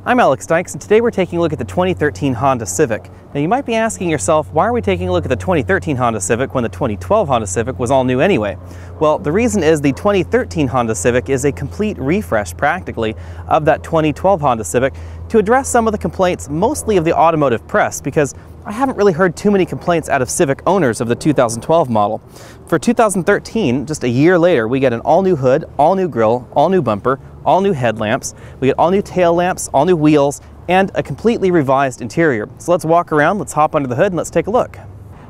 I'm Alex Dykes, and today we're taking a look at the 2013 Honda Civic. Now you might be asking yourself, why are we taking a look at the 2013 Honda Civic when the 2012 Honda Civic was all new anyway? Well, the reason is the 2013 Honda Civic is a complete refresh, practically, of that 2012 Honda Civic to address some of the complaints, mostly of the automotive press, because I haven't really heard too many complaints out of Civic owners of the 2012 model. For 2013, just a year later, we get an all-new hood, all-new grille, all-new bumper, all-new headlamps, we get all-new tail lamps, all-new wheels, and a completely revised interior. So let's walk around, let's hop under the hood, and let's take a look.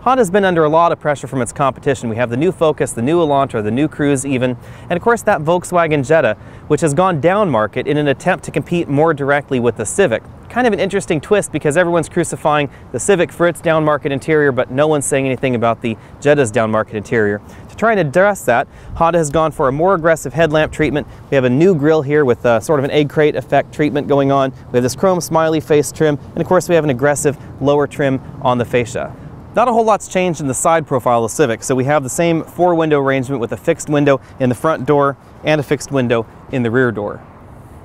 Honda's been under a lot of pressure from its competition. We have the new Focus, the new Elantra, the new Cruze even, and of course that Volkswagen Jetta, which has gone down market in an attempt to compete more directly with the Civic. Kind of an interesting twist because everyone's crucifying the Civic for its down market interior, but no one's saying anything about the Jetta's down market interior. To try and address that, Honda has gone for a more aggressive headlamp treatment. We have a new grille here with sort of an egg crate effect treatment going on. We have this chrome smiley face trim, and of course we have an aggressive lower trim on the fascia. Not a whole lot's changed in the side profile of the Civic, so we have the same 4-window arrangement with a fixed window in the front door and a fixed window in the rear door.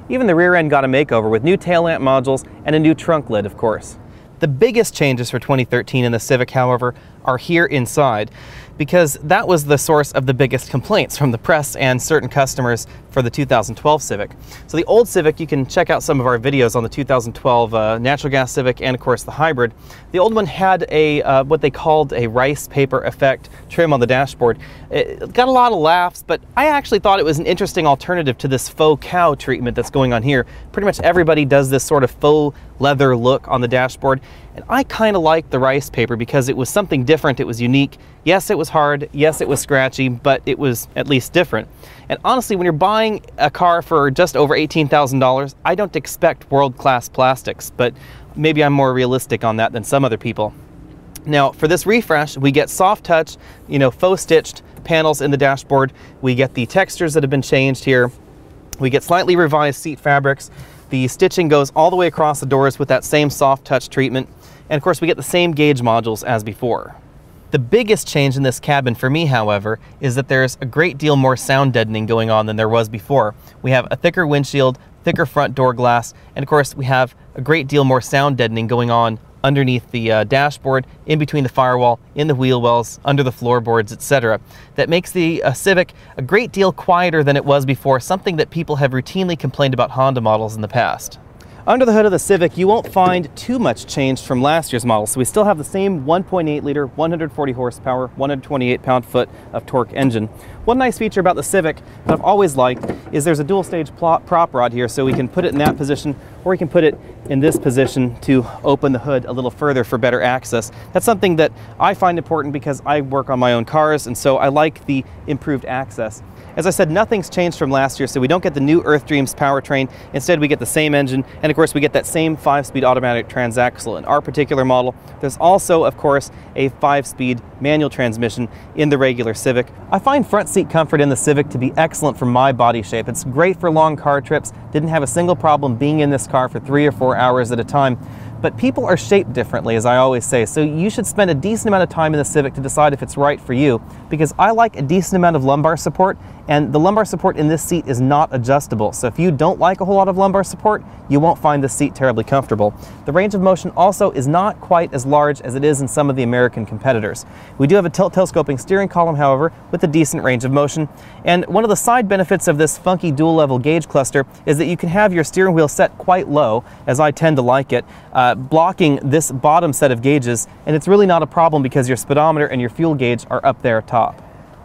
Even the rear end got a makeover with new tail lamp modules and a new trunk lid, of course. The biggest changes for 2013 in the Civic, however, are here inside, because that was the source of the biggest complaints from the press and certain customers for the 2012 Civic. So the old Civic, you can check out some of our videos on the 2012 natural gas Civic and of course the hybrid. The old one had a what they called a rice paper effect trim on the dashboard. It got a lot of laughs, but I actually thought it was an interesting alternative to this faux cow treatment that's going on here. Pretty much everybody does this sort of faux leather look on the dashboard, and I kind of liked the rice paper because it was something different, it was unique. Yes, it was hard, yes, it was scratchy, but it was at least different. And honestly, when you're buying a car for just over $18,000, I don't expect world-class plastics, but maybe I'm more realistic on that than some other people. Now, for this refresh, we get soft touch, faux stitched panels in the dashboard. We get the textures that have been changed here. We get slightly revised seat fabrics. The stitching goes all the way across the doors with that same soft touch treatment. And of course, we get the same gauge modules as before. The biggest change in this cabin for me, however, is that there's a great deal more sound deadening going on than there was before. We have a thicker windshield, thicker front door glass, and of course we have a great deal more sound deadening going on underneath the dashboard, in between the firewall, in the wheel wells, under the floorboards, etc. That makes the Civic a great deal quieter than it was before, something that people have routinely complained about Honda models in the past. Under the hood of the Civic, you won't find too much change from last year's model, so we still have the same 1.8 liter, 140 horsepower, 128 pound-foot of torque engine. One nice feature about the Civic that I've always liked is there's a dual-stage prop rod here, so we can put it in that position, or we can put it in this position to open the hood a little further for better access. That's something that I find important because I work on my own cars, and so I like the improved access. As I said, nothing's changed from last year, so we don't get the new Earth Dreams powertrain. Instead, we get the same engine, and of course, we get that same 5-speed automatic transaxle in our particular model. There's also, of course, a 5-speed manual transmission in the regular Civic. I find front seat comfort in the Civic to be excellent for my body shape. It's great for long car trips. Didn't have a single problem being in this car for 3 or 4 hours at a time. But people are shaped differently, as I always say, so you should spend a decent amount of time in the Civic to decide if it's right for you, because I like a decent amount of lumbar support, and the lumbar support in this seat is not adjustable. So if you don't like a whole lot of lumbar support, you won't find this seat terribly comfortable. The range of motion also is not quite as large as it is in some of the American competitors. We do have a tilt-telescoping steering column, however, with a decent range of motion. And one of the side benefits of this funky dual-level gauge cluster is that you can have your steering wheel set quite low, as I tend to like it, blocking this bottom set of gauges, and it's really not a problem because your speedometer and your fuel gauge are up there top.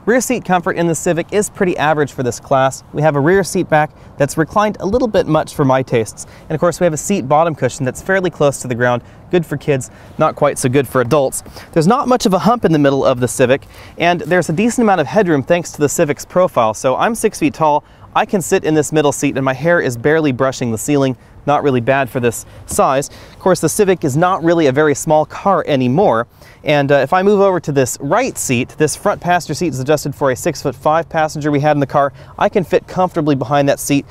Rear seat comfort in the Civic is pretty average for this class. We have a rear seat back that's reclined a little bit much for my tastes. And of course we have a seat bottom cushion that's fairly close to the ground, good for kids, not quite so good for adults. There's not much of a hump in the middle of the Civic, and there's a decent amount of headroom thanks to the Civic's profile. So I'm 6 feet tall, I can sit in this middle seat and my hair is barely brushing the ceiling. Not really bad for this size. Of course, the Civic is not really a very small car anymore. And if I move over to this right seat, this front passenger seat is adjusted for a 6'5" passenger we had in the car. I can fit comfortably behind that seat.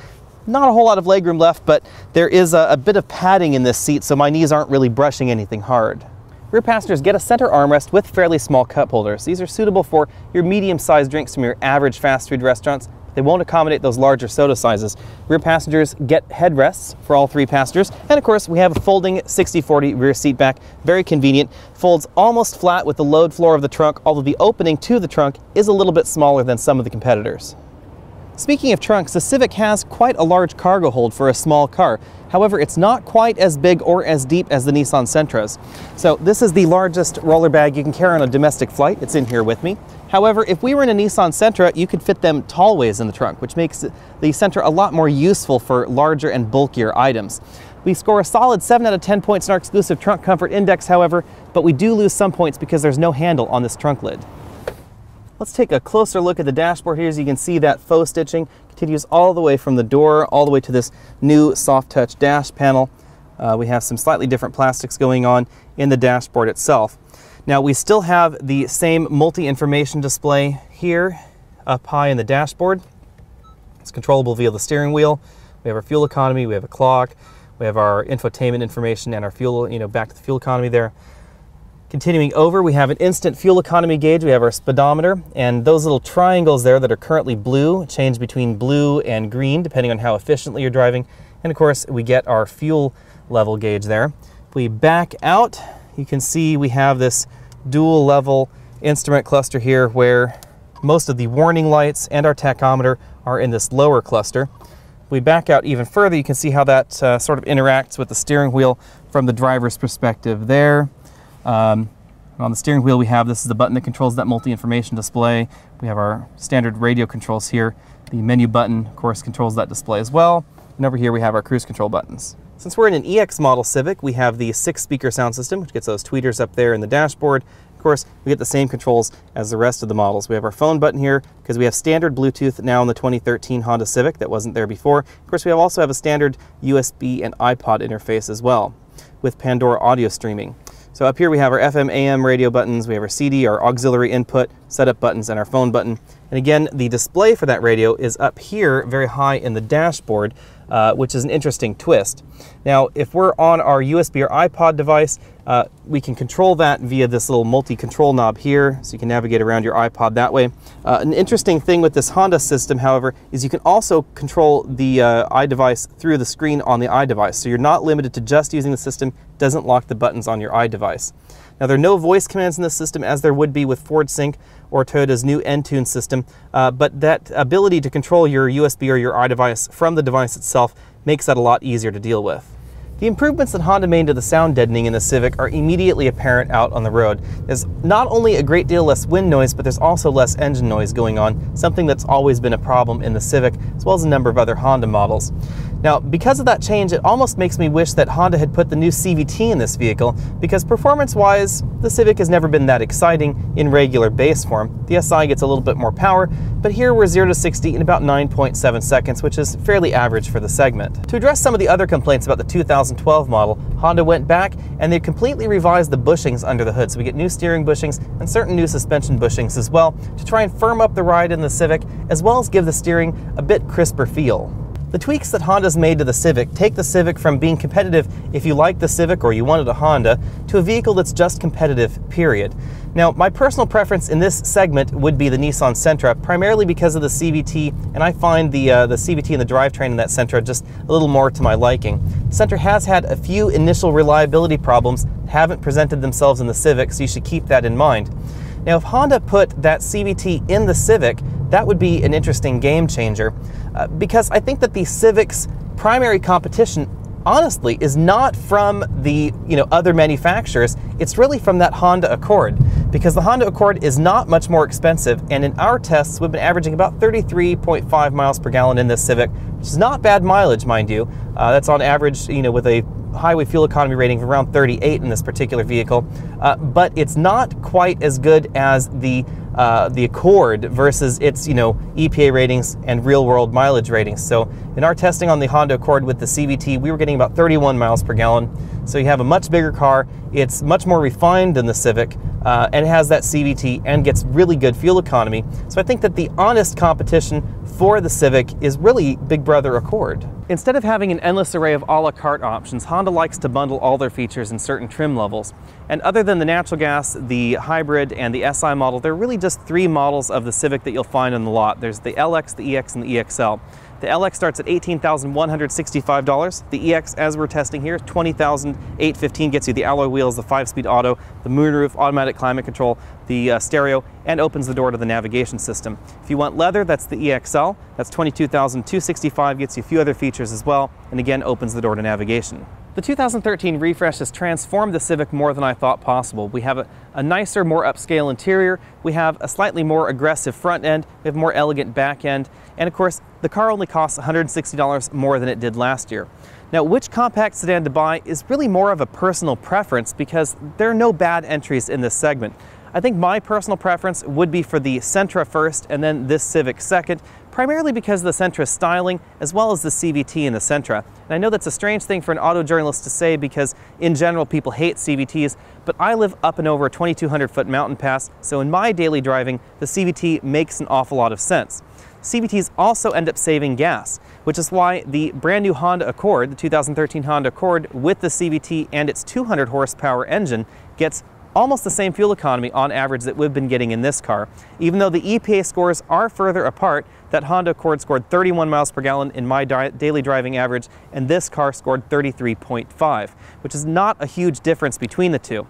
Not a whole lot of legroom left, but there is a bit of padding in this seat, so my knees aren't really brushing anything hard. Rear passengers get a center armrest with fairly small cup holders. These are suitable for your medium-sized drinks from your average fast food restaurants. they won't accommodate those larger soda sizes. Rear passengers get headrests for all 3 passengers. And of course, we have a folding 60/40 rear seat back, very convenient. Folds almost flat with the load floor of the trunk, although the opening to the trunk is a little bit smaller than some of the competitors. Speaking of trunks, the Civic has quite a large cargo hold for a small car. However, it's not quite as big or as deep as the Nissan Sentras. So this is the largest roller bag you can carry on a domestic flight. It's in here with me. However, if we were in a Nissan Sentra, you could fit them tallways in the trunk, which makes the Sentra a lot more useful for larger and bulkier items. We score a solid 7 out of 10 points in our exclusive trunk comfort index, however, but we do lose some points because there's no handle on this trunk lid. Let's take a closer look at the dashboard here. As you can see, that faux stitching continues all the way from the door all the way to this new soft touch dash panel. We have some slightly different plastics going on in the dashboard itself. Now we still have the same multi-information display here up high in the dashboard. It's controllable via the steering wheel. We have our fuel economy, we have a clock, we have our infotainment information and our fuel, back to the fuel economy there. Continuing over, we have an instant fuel economy gauge, we have our speedometer, and those little triangles there that are currently blue change between blue and green depending on how efficiently you're driving. And of course, we get our fuel level gauge there. If we back out, you can see we have this dual level instrument cluster here where most of the warning lights and our tachometer are in this lower cluster. If we back out even further, you can see how that sort of interacts with the steering wheel from the driver's perspective there. On the steering wheel, this is the button that controls that multi-information display. We have our standard radio controls here. The menu button, of course, controls that display as well. And over here we have our cruise control buttons. Since we're in an EX model Civic, we have the 6-speaker sound system, which gets those tweeters up there in the dashboard. Of course, we get the same controls as the rest of the models. We have our phone button here because we have standard Bluetooth now in the 2013 Honda Civic that wasn't there before. Of course, we also have a standard USB and iPod interface as well with Pandora audio streaming. So up here we have our FM, AM radio buttons, we have our CD, our auxiliary input, setup buttons, and our phone button. And again, the display for that radio is up here very high in the dashboard, which is an interesting twist. Now, if we're on our USB or iPod device, we can control that via this little multi-control knob here, so you can navigate around your iPod that way. An interesting thing with this Honda system, however, is you can also control the iDevice through the screen on the iDevice, so you're not limited to just using the system. It doesn't lock the buttons on your iDevice. Now, there are no voice commands in this system as there would be with Ford Sync or Toyota's new Entune system, but that ability to control your USB or your iDevice from the device itself makes that a lot easier to deal with. The improvements that Honda made to the sound deadening in the Civic are immediately apparent out on the road. There's not only a great deal less wind noise, but there's also less engine noise going on, something that's always been a problem in the Civic, as well as a number of other Honda models. Now, because of that change, it almost makes me wish that Honda had put the new CVT in this vehicle, because performance-wise, the Civic has never been that exciting in regular base form. The SI gets a little bit more power, but here we're 0 to 60 in about 9.7 seconds, which is fairly average for the segment. To address some of the other complaints about the 2012 model, Honda went back and they completely revised the bushings under the hood. So we get new steering bushings and certain new suspension bushings as well to try and firm up the ride in the Civic, as well as give the steering a bit crisper feel. The tweaks that Honda's made to the Civic take the Civic from being competitive if you like the Civic or you wanted a Honda, to a vehicle that's just competitive, period. Now, my personal preference in this segment would be the Nissan Sentra, primarily because of the CVT, and I find the CVT and the drivetrain in that Sentra just a little more to my liking. The Sentra has had a few initial reliability problems that haven't presented themselves in the Civic, so you should keep that in mind. Now, if Honda put that CVT in the Civic, that would be an interesting game changer, because I think that the Civic's primary competition, honestly, is not from the other manufacturers. It's really from that Honda Accord, because the Honda Accord is not much more expensive, and in our tests we've been averaging about 33.5 miles per gallon in this Civic, which is not bad mileage, mind you. That's on average, with a highway fuel economy rating of around 38 in this particular vehicle, but it's not quite as good as the Accord versus its EPA ratings and real-world mileage ratings. So in our testing on the Honda Accord with the CVT, we were getting about 31 miles per gallon. So you have a much bigger car. It's much more refined than the Civic, and it has that CVT and gets really good fuel economy. So I think that the honest competition for the Civic is really Big Brother Accord. Instead of having an endless array of a la carte options, Honda likes to bundle all their features in certain trim levels. And other than the natural gas, the hybrid, and the SI model, there are really just 3 models of the Civic that you'll find on the lot. There's the LX, the EX, and the EXL. The LX starts at $18,165. The EX, as we're testing here, $20,815, gets you the alloy wheels, the 5-speed auto, the moonroof, automatic climate control, the stereo, and opens the door to the navigation system. If you want leather, that's the EXL. That's $22,265, gets you a few other features as well, and again, opens the door to navigation. The 2013 refresh has transformed the Civic more than I thought possible. We have a nicer, more upscale interior, we have a slightly more aggressive front end, we have a more elegant back end, and of course, the car only costs $160 more than it did last year. Now, which compact sedan to buy is really more of a personal preference because there are no bad entries in this segment. I think my personal preference would be for the Sentra first and then this Civic second, primarily because of the Sentra's styling as well as the CVT in the Sentra. And I know that's a strange thing for an auto journalist to say because in general people hate CVTs, but I live up and over a 2,200-foot mountain pass, so in my daily driving, the CVT makes an awful lot of sense. CVTs also end up saving gas, which is why the brand new Honda Accord, the 2013 Honda Accord with the CVT and its 200 horsepower engine, gets almost the same fuel economy on average that we've been getting in this car. Even though the EPA scores are further apart, that Honda Accord scored 31 miles per gallon in my daily driving average, and this car scored 33.5, which is not a huge difference between the two.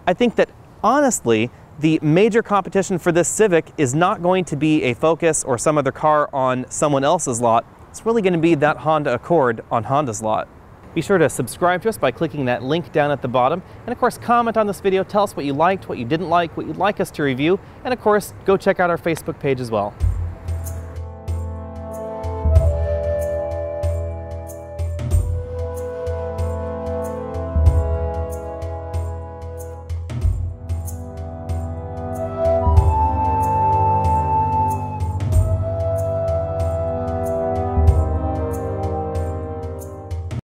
I think that honestly, the major competition for this Civic is not going to be a Focus or some other car on someone else's lot. It's really going to be that Honda Accord on Honda's lot. Be sure to subscribe to us by clicking that link down at the bottom. And of course, comment on this video, tell us what you liked, what you didn't like, what you'd like us to review. And of course, go check out our Facebook page as well.